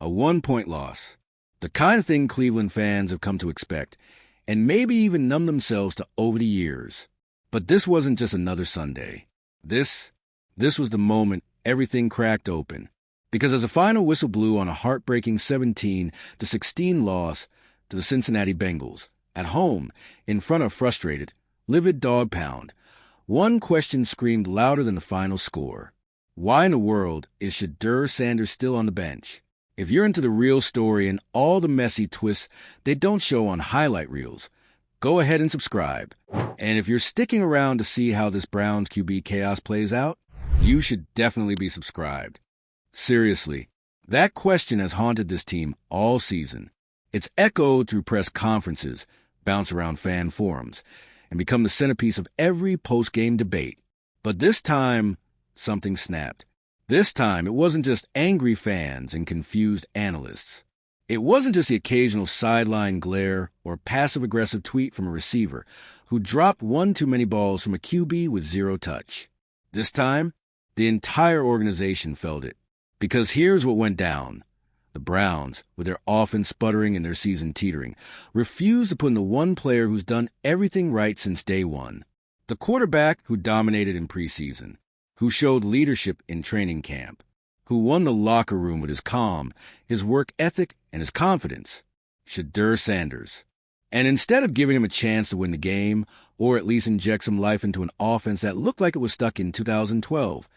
A 1-point loss. The kind of thing Cleveland fans have come to expect, and maybe even numb themselves to over the years. But this wasn't just another Sunday. This was the moment everything cracked open. Because as the final whistle blew on a heartbreaking 17-16 loss to the Cincinnati Bengals, at home, in front of a frustrated, livid dog pound, one question screamed louder than the final score. Why in the world is Shedeur Sanders still on the bench? If you're into the real story and all the messy twists they don't show on highlight reels, go ahead and subscribe. And if you're sticking around to see how this Browns QB chaos plays out, you should definitely be subscribed. Seriously, that question has haunted this team all season. It's echoed through press conferences, bounced around fan forums, and become the centerpiece of every post-game debate. But this time, something snapped. This time, it wasn't just angry fans and confused analysts. It wasn't just the occasional sideline glare or passive-aggressive tweet from a receiver who dropped one too many balls from a QB with zero touch. This time, the entire organization felt it. Because here's what went down. The Browns, with their offense sputtering and their season teetering, refused to put in the one player who's done everything right since day one. The quarterback who dominated in preseason, who showed leadership in training camp, who won the locker room with his calm, his work ethic, and his confidence. Shedeur Sanders. And instead of giving him a chance to win the game, or at least inject some life into an offense that looked like it was stuck in 2012,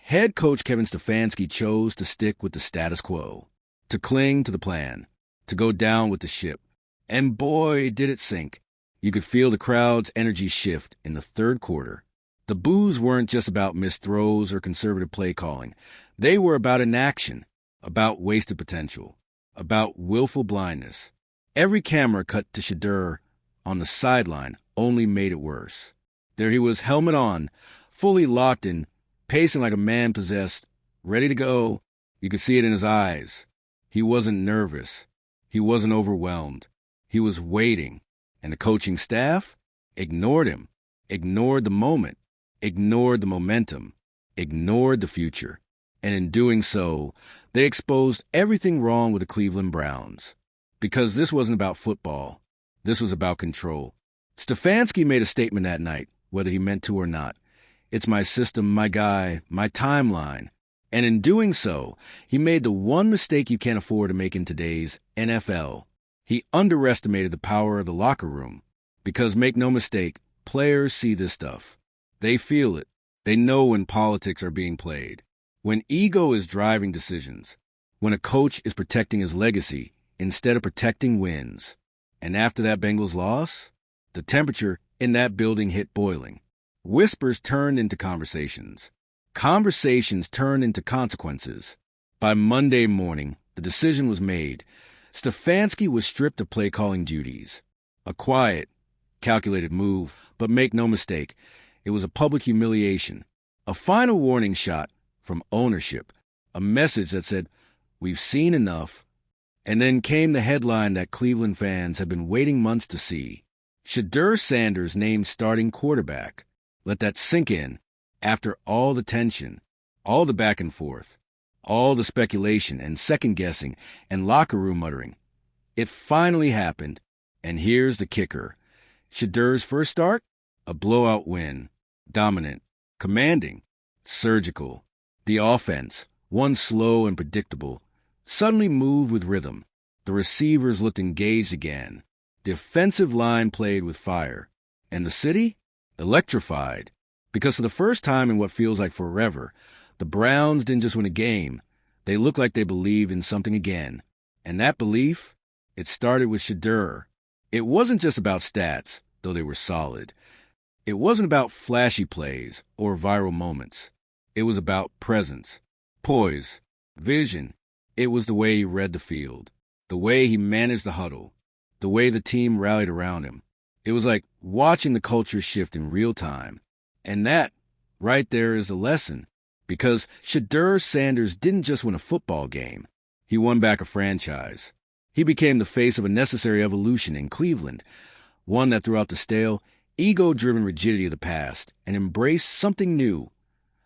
head coach Kevin Stefanski chose to stick with the status quo, to cling to the plan, to go down with the ship. And boy, did it sink. You could feel the crowd's energy shift in the third quarter. The boos weren't just about missed throws or conservative play calling. They were about inaction, about wasted potential, about willful blindness. Every camera cut to Shedeur on the sideline only made it worse. There he was, helmet on, fully locked in, pacing like a man possessed, ready to go. You could see it in his eyes. He wasn't nervous. He wasn't overwhelmed. He was waiting. And the coaching staff ignored him, ignored the moment, ignored the momentum, ignored the future. And in doing so, they exposed everything wrong with the Cleveland Browns. Because this wasn't about football. This was about control. Stefanski made a statement that night, whether he meant to or not. It's my system, my guy, my timeline. And in doing so, he made the one mistake you can't afford to make in today's NFL. He underestimated the power of the locker room. Because make no mistake, players see this stuff. They feel it. They know when politics are being played. When ego is driving decisions. When a coach is protecting his legacy instead of protecting wins. And after that Bengals loss, the temperature in that building hit boiling. Whispers turned into conversations. Conversations turned into consequences. By Monday morning, the decision was made. Stefanski was stripped of play-calling duties. A quiet, calculated move, but make no mistake, it was a public humiliation. A final warning shot from ownership. A message that said, "We've seen enough." And then came the headline that Cleveland fans had been waiting months to see. Shedeur Sanders named starting quarterback. Let that sink in. After all the tension, all the back and forth, all the speculation and second-guessing and locker room muttering, it finally happened. And here's the kicker. Shedeur's first start? A blowout win. Dominant. Commanding. Surgical. The offense, one slow and predictable, suddenly moved with rhythm. The receivers looked engaged again. The offensive line played with fire. And the city? Electrified. Because for the first time in what feels like forever, the Browns didn't just win a game. They looked like they believed in something again. And that belief, it started with Shedeur. It wasn't just about stats, though they were solid. It wasn't about flashy plays or viral moments. It was about presence, poise, vision. It was the way he read the field, the way he managed the huddle, the way the team rallied around him. It was like watching the culture shift in real time. And that, right there, is a lesson. Because Shedeur Sanders didn't just win a football game. He won back a franchise. He became the face of a necessary evolution in Cleveland, one that threw out the stale, ego-driven rigidity of the past and embraced something new: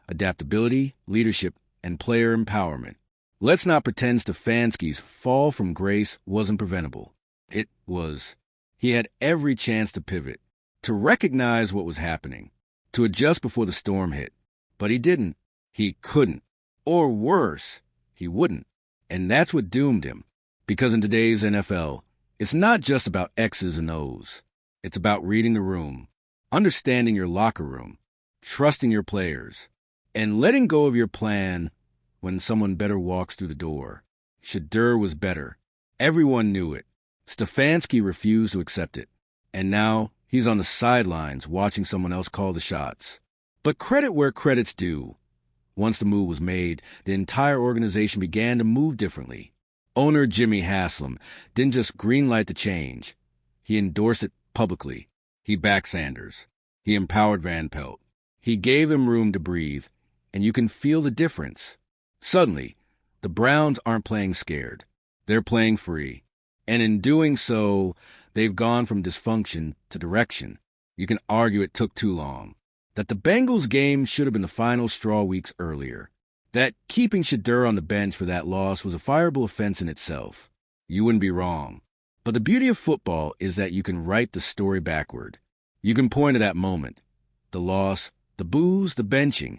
adaptability, leadership, and player empowerment. Let's not pretend Stefanski's fall from grace wasn't preventable. It was. He had every chance to pivot, to recognize what was happening, to adjust before the storm hit. But he didn't. He couldn't. Or worse, he wouldn't. And that's what doomed him. Because in today's NFL, it's not just about X's and O's. It's about reading the room, understanding your locker room, trusting your players, and letting go of your plan when someone better walks through the door. Shedeur was better. Everyone knew it. Stefanski refused to accept it. And now he's on the sidelines watching someone else call the shots. But credit where credit's due. Once the move was made, the entire organization began to move differently. Owner Jimmy Haslam didn't just greenlight the change. He endorsed it publicly. He backed Sanders. He empowered Van Pelt. He gave him room to breathe, and you can feel the difference. Suddenly, the Browns aren't playing scared. They're playing free. And in doing so, they've gone from dysfunction to direction. You can argue it took too long. That the Bengals game should have been the final straw weeks earlier. That keeping Shedeur on the bench for that loss was a fireable offense in itself. You wouldn't be wrong. But the beauty of football is that you can write the story backward. You can point to that moment, the loss, the boos, the benching,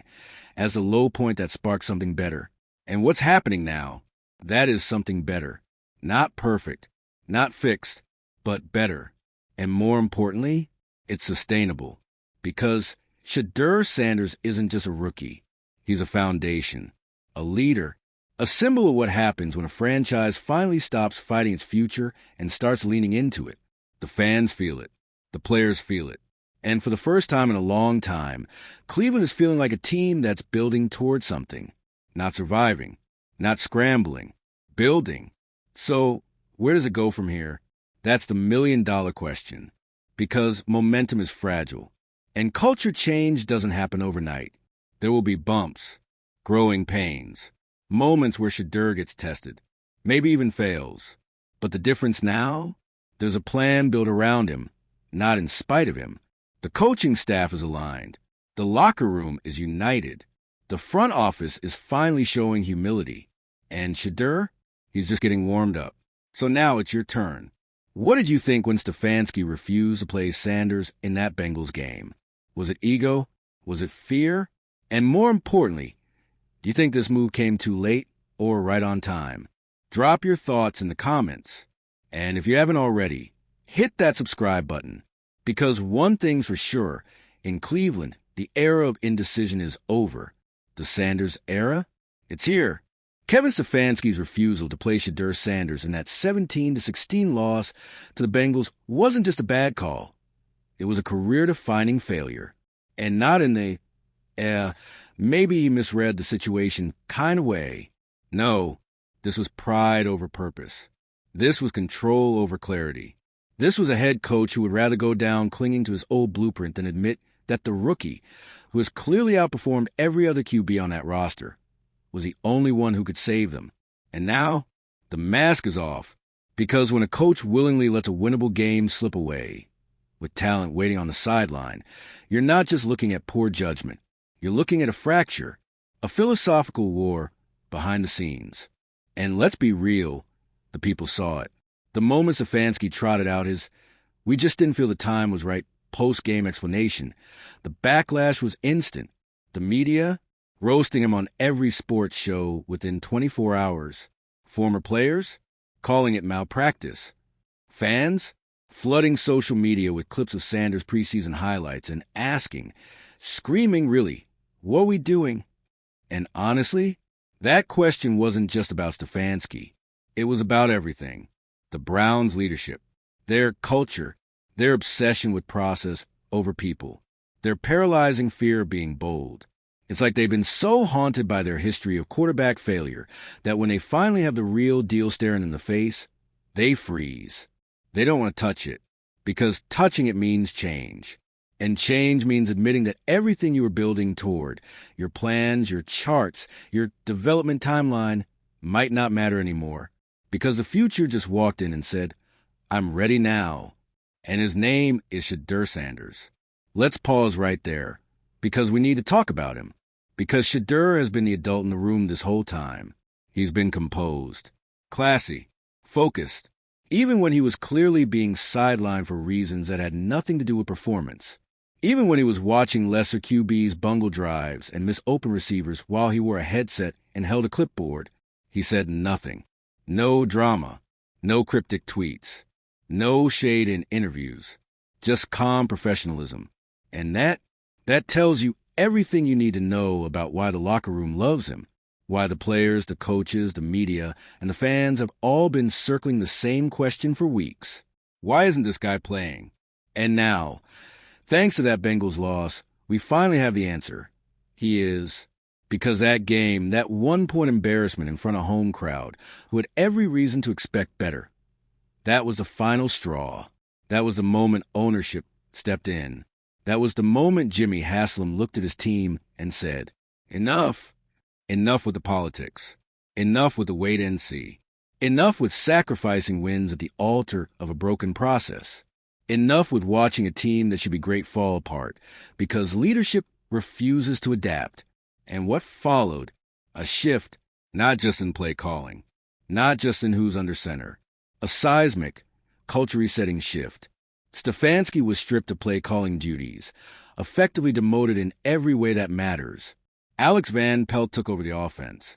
as the low point that sparked something better. And what's happening now, that is something better. Not perfect, not fixed, but better. And more importantly, it's sustainable. Because Shedeur Sanders isn't just a rookie. He's a foundation, a leader, a symbol of what happens when a franchise finally stops fighting its future and starts leaning into it. The fans feel it. The players feel it. And for the first time in a long time, Cleveland is feeling like a team that's building towards something. Not surviving, not scrambling, building. So where does it go from here? That's the million-dollar question. Because momentum is fragile. And culture change doesn't happen overnight. There will be bumps, growing pains, moments where Shedeur gets tested, maybe even fails. But the difference now? There's a plan built around him, not in spite of him. The coaching staff is aligned. The locker room is united. The front office is finally showing humility. And Shedeur? He's just getting warmed up. So now it's your turn. What did you think when Stefanski refused to play Sanders in that Bengals game? Was it ego? Was it fear? And more importantly, do you think this move came too late or right on time? Drop your thoughts in the comments. And if you haven't already, hit that subscribe button. Because one thing's for sure, in Cleveland, the era of indecision is over. The Sanders era? It's here. Kevin Stefanski's refusal to play Shedeur Sanders in that 17-16 loss to the Bengals wasn't just a bad call. It was a career-defining failure. And not in the, maybe he misread the situation kind of way. No, this was pride over purpose. This was control over clarity. This was a head coach who would rather go down clinging to his old blueprint than admit that the rookie, who has clearly outperformed every other QB on that roster, was the only one who could save them. And now, the mask is off. Because when a coach willingly lets a winnable game slip away, with talent waiting on the sideline, you're not just looking at poor judgment. You're looking at a fracture, a philosophical war behind the scenes. And let's be real, the people saw it. The moment Stefanski trotted out his, "we just didn't feel the time was right" post-game explanation, the backlash was instant. The media, roasting him on every sports show within 24 hours. Former players, calling it malpractice. Fans, flooding social media with clips of Sanders' preseason highlights and asking, screaming really, what are we doing? And honestly, that question wasn't just about Stefanski. It was about everything. The Browns' leadership, their culture, their obsession with process over people, their paralyzing fear of being bold. It's like they've been so haunted by their history of quarterback failure that when they finally have the real deal staring in the face, they freeze. They don't want to touch it, because touching it means change. And change means admitting that everything you were building toward, your plans, your charts, your development timeline, might not matter anymore. Because the future just walked in and said, "I'm ready now." And his name is Shedeur Sanders. Let's pause right there, because we need to talk about him. Because Shedeur has been the adult in the room this whole time. He's been composed, classy, focused, even when he was clearly being sidelined for reasons that had nothing to do with performance. Even when he was watching lesser QBs bungle drives and miss open receivers while he wore a headset and held a clipboard, he said nothing. No drama, no cryptic tweets, no shade in interviews, just calm professionalism. And that tells you everything you need to know about why the locker room loves him, why the players, the coaches, the media, and the fans have all been circling the same question for weeks. Why isn't this guy playing? And now, thanks to that Bengals loss, we finally have the answer. He is. Because that game, that 1-point embarrassment in front of home crowd, who had every reason to expect better. That was the final straw. That was the moment ownership stepped in. That was the moment Jimmy Haslam looked at his team and said, enough. Enough with the politics. Enough with the wait and see. Enough with sacrificing wins at the altar of a broken process. Enough with watching a team that should be great fall apart because leadership refuses to adapt. And what followed? A shift, not just in play calling, not just in who's under center. A seismic, culture-resetting shift. Stefanski was stripped of play calling duties, effectively demoted in every way that matters. Alex Van Pelt took over the offense,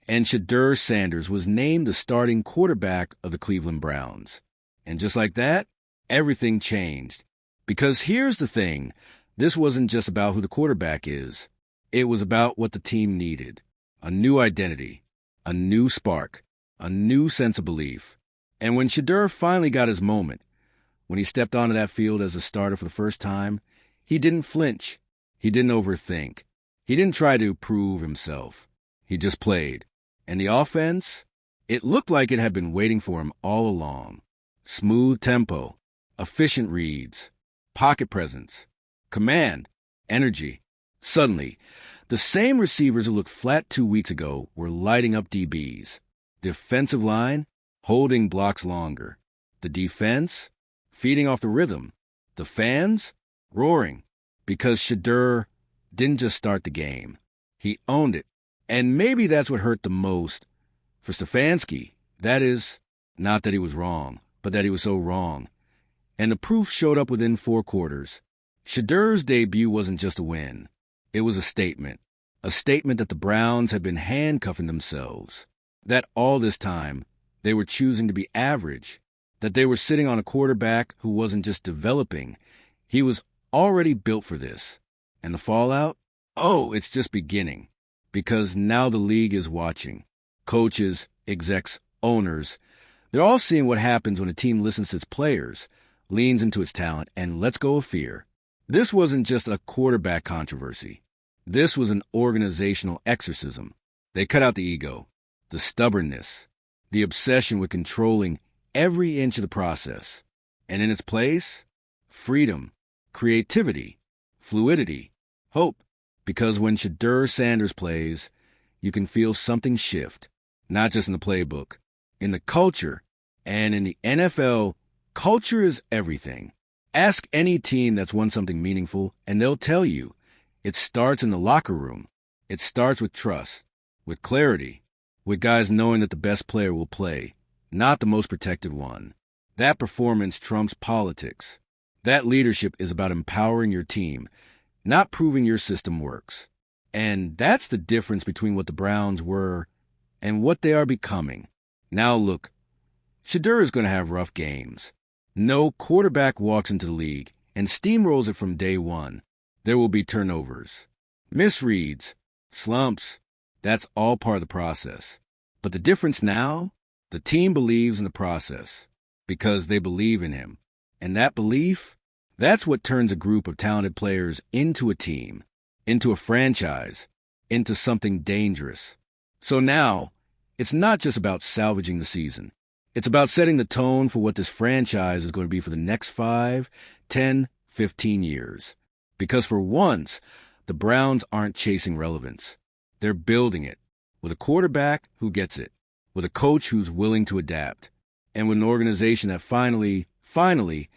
and Shedeur Sanders was named the starting quarterback of the Cleveland Browns. And just like that, everything changed. Because here's the thing, this wasn't just about who the quarterback is. It was about what the team needed. A new identity, a new spark, a new sense of belief. And when Shedeur finally got his moment, when he stepped onto that field as a starter for the first time, he didn't flinch. He didn't overthink. He didn't try to prove himself. He just played. And the offense, it looked like it had been waiting for him all along. Smooth tempo, efficient reads, pocket presence, command, energy. Suddenly, the same receivers who looked flat 2 weeks ago were lighting up DBs. The offensive line, holding blocks longer. The defense, feeding off the rhythm. The fans, roaring. Because Shedeur didn't just start the game. He owned it. And maybe that's what hurt the most. For Stefanski, that is, not that he was wrong, but that he was so wrong. And the proof showed up within 4 quarters. Shedeur's debut wasn't just a win. It was a statement that the Browns had been handcuffing themselves, that all this time they were choosing to be average, that they were sitting on a quarterback who wasn't just developing, he was already built for this. And the fallout? Oh, it's just beginning, because now the league is watching. Coaches, execs, owners, they're all seeing what happens when a team listens to its players, leans into its talent, and lets go of fear. This wasn't just a quarterback controversy. This was an organizational exorcism. They cut out the ego, the stubbornness, the obsession with controlling every inch of the process. And in its place, freedom, creativity, fluidity, hope. Because when Shedeur Sanders plays, you can feel something shift, not just in the playbook, in the culture. And in the NFL, culture is everything. Ask any team that's won something meaningful, and they'll tell you it starts in the locker room. It starts with trust, with clarity, with guys knowing that the best player will play, not the most protected one. That performance trumps politics. That leadership is about empowering your team, not proving your system works. And that's the difference between what the Browns were and what they are becoming. Now look, Shedeur is going to have rough games. No quarterback walks into the league and steamrolls it from day one. There will be turnovers, misreads, slumps. That's all part of the process. But the difference now, the team believes in the process because they believe in him. And that belief, that's what turns a group of talented players into a team, into a franchise, into something dangerous. So now, it's not just about salvaging the season. It's about setting the tone for what this franchise is going to be for the next 5, 10, 15 years. Because for once, the Browns aren't chasing relevance. They're building it with a quarterback who gets it, with a coach who's willing to adapt, and with an organization that finally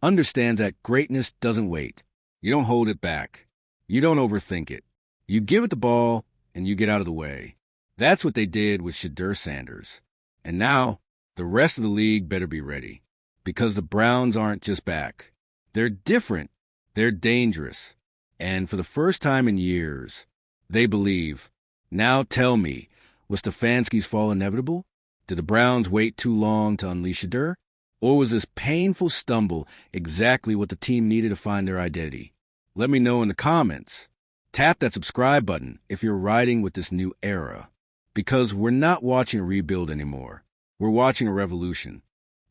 understands that greatness doesn't wait. You don't hold it back. You don't overthink it. You give it the ball and you get out of the way. That's what they did with Shedeur Sanders. And now, the rest of the league better be ready. Because the Browns aren't just back. They're different. They're dangerous. And for the first time in years, they believe. Now tell me, was Stefanski's fall inevitable? Did the Browns wait too long to unleash Shedeur? Or was this painful stumble exactly what the team needed to find their identity? Let me know in the comments. Tap that subscribe button if you're riding with this new era. Because we're not watching a rebuild anymore. We're watching a revolution.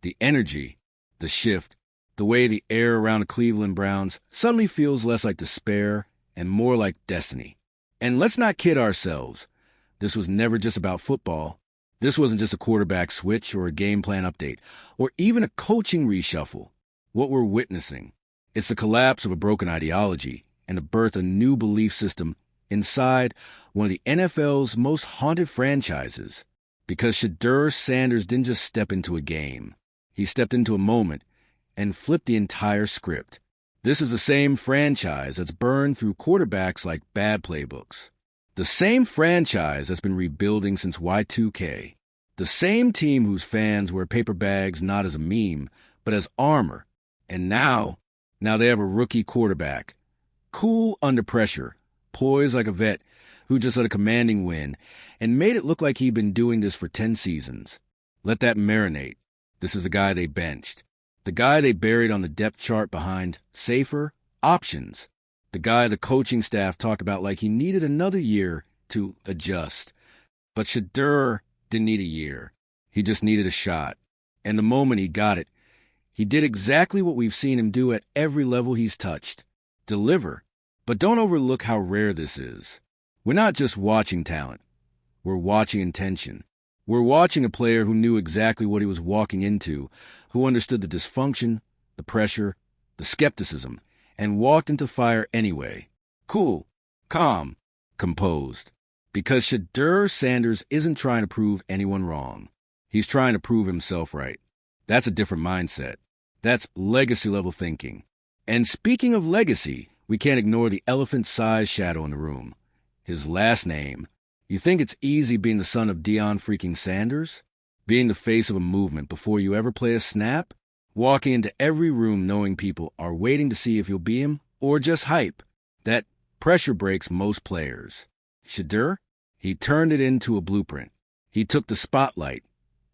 The energy, the shift, the way the air around the Cleveland Browns suddenly feels less like despair and more like destiny. And let's not kid ourselves. This was never just about football. This wasn't just a quarterback switch or a game plan update, or even a coaching reshuffle. What we're witnessing, it's the collapse of a broken ideology and the birth of a new belief system inside one of the NFL's most haunted franchises. Because Shedeur Sanders didn't just step into a game. He stepped into a moment and flipped the entire script. This is the same franchise that's burned through quarterbacks like bad playbooks. The same franchise that's been rebuilding since Y2K. The same team whose fans wear paper bags not as a meme, but as armor. And now they have a rookie quarterback. Cool under pressure, poised like a vet who just had a commanding win and made it look like he'd been doing this for 10 seasons. Let that marinate. This is the guy they benched. The guy they buried on the depth chart behind safer options. The guy the coaching staff talked about like he needed another year to adjust. But Shedeur didn't need a year. He just needed a shot. And the moment he got it, he did exactly what we've seen him do at every level he's touched. Deliver. But don't overlook how rare this is. We're not just watching talent. We're watching intention. We're watching a player who knew exactly what he was walking into, who understood the dysfunction, the pressure, the skepticism, and walked into fire anyway. Cool, calm, composed. Because Shedeur Sanders isn't trying to prove anyone wrong. He's trying to prove himself right. That's a different mindset. That's legacy-level thinking. And speaking of legacy, we can't ignore the elephant-sized shadow in the room. His last name. You think it's easy being the son of Deion freaking Sanders? Being the face of a movement before you ever play a snap? Walking into every room knowing people are waiting to see if you'll be him or just hype. That pressure breaks most players. Shedeur? He turned it into a blueprint. He took the spotlight,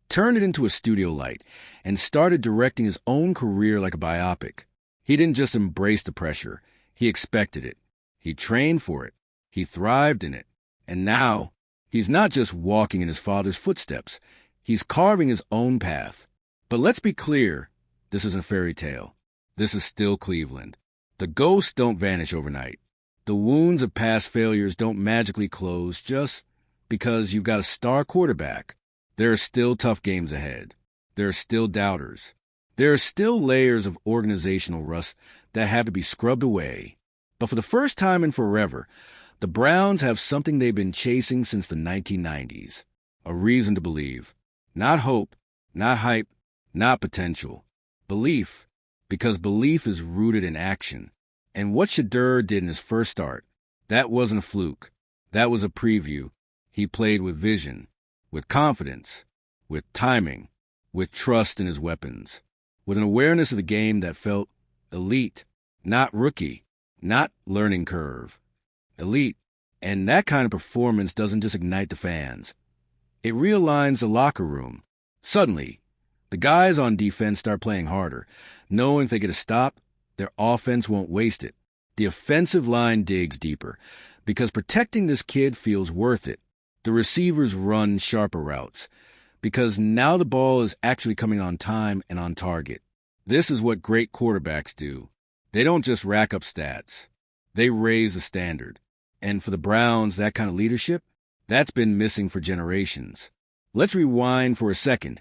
turned it into a studio light, and started directing his own career like a biopic. He didn't just embrace the pressure. He expected it. He trained for it. He thrived in it. And now, he's not just walking in his father's footsteps. He's carving his own path. But let's be clear, this isn't a fairy tale. This is still Cleveland. The ghosts don't vanish overnight. The wounds of past failures don't magically close just because you've got a star quarterback. There are still tough games ahead. There are still doubters. There are still layers of organizational rust that have to be scrubbed away. But for the first time in forever, the Browns have something they've been chasing since the 1990s. A reason to believe. Not hope, not hype, not potential. Belief. Because belief is rooted in action. And what Shedeur did in his first start, that wasn't a fluke. That was a preview. He played with vision, with confidence, with timing, with trust in his weapons, with an awareness of the game that felt elite, not rookie, not learning curve. Elite. And that kind of performance doesn't just ignite the fans. It realigns the locker room. Suddenly, the guys on defense start playing harder, knowing if they get a stop, their offense won't waste it. The offensive line digs deeper, because protecting this kid feels worth it. The receivers run sharper routes, because now the ball is actually coming on time and on target. This is what great quarterbacks do. They don't just rack up stats. They raise the standard. And for the Browns, that kind of leadership, that's been missing for generations. Let's rewind for a second.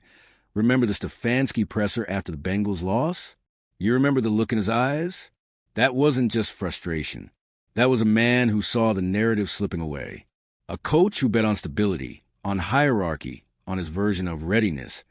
Remember the Stefanski presser after the Bengals loss? You remember the look in his eyes? That wasn't just frustration. That was a man who saw the narrative slipping away. A coach who bet on stability, on hierarchy, on his version of readiness,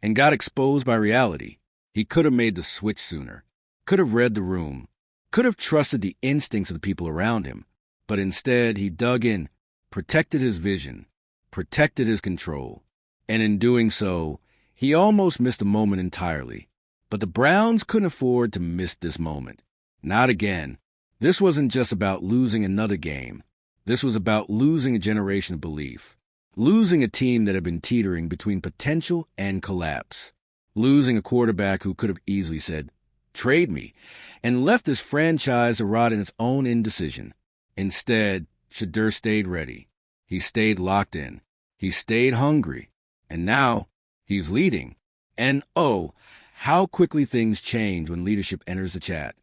and got exposed by reality. He could have made the switch sooner, could have read the room, could have trusted the instincts of the people around him. But instead, he dug in, protected his vision, protected his control. And in doing so, he almost missed a moment entirely. But the Browns couldn't afford to miss this moment. Not again. This wasn't just about losing another game. This was about losing a generation of belief. Losing a team that had been teetering between potential and collapse. Losing a quarterback who could have easily said, "Trade me," and left this franchise to rot in its own indecision. Instead, Shedeur stayed ready. He stayed locked in. He stayed hungry. And now, he's leading. And oh, how quickly things change when leadership enters the chat.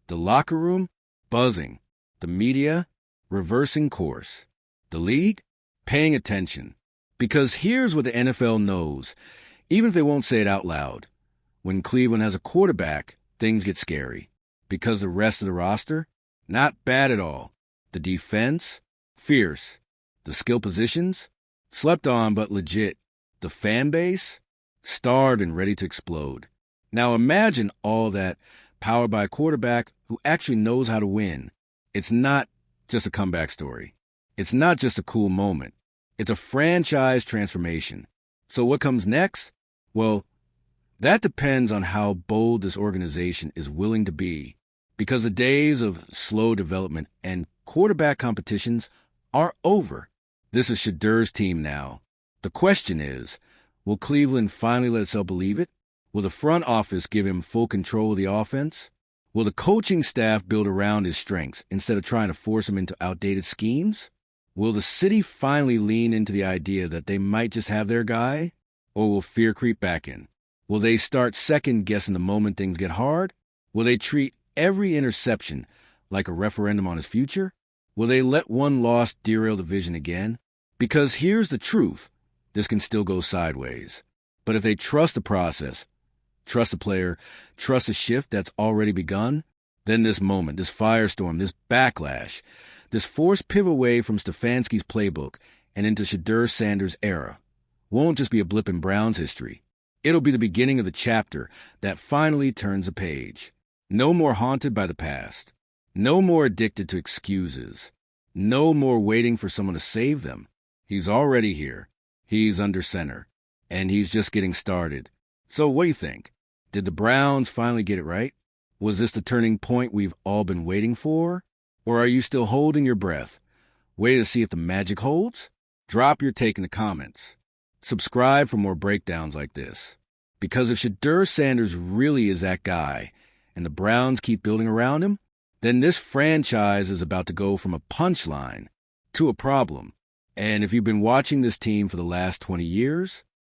The locker room, buzzing. The media, reversing course. The league, paying attention. Because here's what the NFL knows, even if they won't say it out loud. When Cleveland has a quarterback, things get scary. Because the rest of the roster, not bad at all. The defense, fierce. The skill positions, slept on but legit. The fan base, starved and ready to explode. Now imagine all that powered by a quarterback who actually knows how to win. It's not just a comeback story. It's not just a cool moment. It's a franchise transformation. So what comes next? Well, that depends on how bold this organization is willing to be. Because the days of slow development and quarterback competitions are over. This is Shedeur's team now. The question is, will Cleveland finally let itself believe it? Will the front office give him full control of the offense? Will the coaching staff build around his strengths instead of trying to force him into outdated schemes? Will the city finally lean into the idea that they might just have their guy? Or will fear creep back in? Will they start second-guessing the moment things get hard? Will they treat every interception like a referendum on his future? Will they let one loss derail the vision again? Because here's the truth. This can still go sideways. But if they trust the process, trust the player, trust the shift that's already begun, then this moment, this firestorm, this backlash, this forced pivot away from Stefanski's playbook and into Shedeur Sanders' era won't just be a blip in Browns history. It'll be the beginning of the chapter that finally turns a page. No more haunted by the past. No more addicted to excuses. No more waiting for someone to save them. He's already here. He's under center. And he's just getting started. So what do you think? Did the Browns finally get it right? Was this the turning point we've all been waiting for? Or are you still holding your breath, waiting to see if the magic holds? Drop your take in the comments. Subscribe for more breakdowns like this. Because if Shedeur Sanders really is that guy, and the Browns keep building around him, then this franchise is about to go from a punchline to a problem. And if you've been watching this team for the last 20 years,